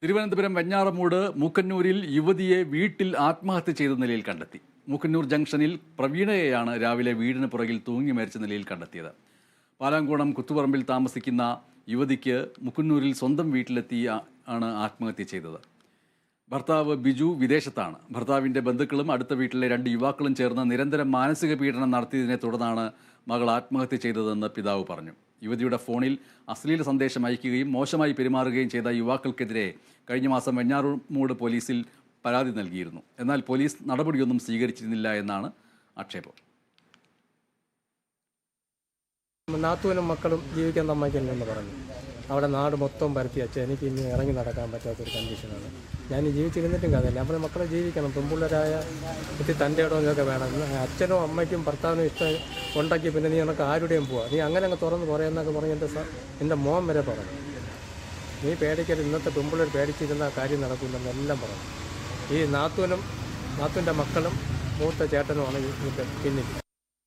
തിരുവനന്തപുരം വെഞ്ഞാറമൂട് മൂക്കന്നൂരിൽ യുവതിയെ വീട്ടിൽ ആത്മഹത്യ ചെയ്ത നിലയിൽ കണ്ടെത്തി. മൂക്കന്നൂർ ജംഗ്ഷനിൽ പ്രവീണയെയാണ് രാവിലെ വീടിന് പുറകിൽ തൂങ്ങി മരിച്ച നിലയിൽ കണ്ടെത്തിയത്. പാലാങ്കോണം കുത്തുപറമ്പിൽ താമസിക്കുന്ന യുവതിക്ക് മൂക്കന്നൂരിൽ സ്വന്തം വീട്ടിലെത്തി ആണ് ആത്മഹത്യ ചെയ്തത്. ഭർത്താവ് ബിജു വിദേശത്താണ്. ഭർത്താവിൻ്റെ ബന്ധുക്കളും അടുത്ത വീട്ടിലെ 2 യുവാക്കളും ചേർന്ന് നിരന്തരം മാനസിക പീഡനം നടത്തിയതിനെ തുടർന്നാണ് മകൾ ആത്മഹത്യ ചെയ്തതെന്ന് പിതാവ് പറഞ്ഞു. യുവതിയുടെ ഫോണിൽ അശ്ലീല സന്ദേശം അയക്കുകയും മോശമായി പെരുമാറുകയും ചെയ്ത യുവാക്കൾക്കെതിരെ കഴിഞ്ഞ മാസം വെഞ്ഞാറമൂട് പോലീസിൽ പരാതി നൽകിയിരുന്നു. എന്നാൽ പോലീസ് നടപടിയൊന്നും സ്വീകരിച്ചിരുന്നില്ല എന്നാണ് ആക്ഷേപം. നാത്തൂനും മക്കളും ജീവിക്കാൻ സമ്മതിക്കില്ലെന്ന് പറഞ്ഞു. അവിടെ നാട് മൊത്തം പരത്തി വെച്ചാൽ എനിക്ക് ഇനി ഇറങ്ങി നടക്കാൻ പറ്റാത്തൊരു കണ്ടീഷനാണ്. ഞാൻ ജീവിച്ചിരുന്നിട്ടും കഥയില്ല. നമ്മുടെ മക്കളെ ജീവിക്കണം. പെൺപിള്ളേരായ ഒത്തിരി തൻ്റെ ഇടവും ഇതൊക്കെ വേണം. അച്ഛനും അമ്മയ്ക്കും ഭർത്താവിനും ഇഷ്ടം ഉണ്ടാക്കി പിന്നെ നീ നമുക്ക് ആരുടെയും പോവാം, നീ അങ്ങനെ അങ്ങ് തുറന്ന് പറയുന്നൊക്കെ പറഞ്ഞ് എൻ്റെ മോൻ വരെ പറഞ്ഞു. നീ പേടിക്കരുത്, ഇന്നത്തെ പെൺപിള്ളേർ പേടിച്ചിരുന്ന കാര്യം നടക്കില്ലെന്നെല്ലാം പറഞ്ഞു. ഈ നാത്തൂൻ്റെ മക്കളും മൂത്ത ചേട്ടനുമാണ് ഇതിൻ്റെ പിന്നിൽ.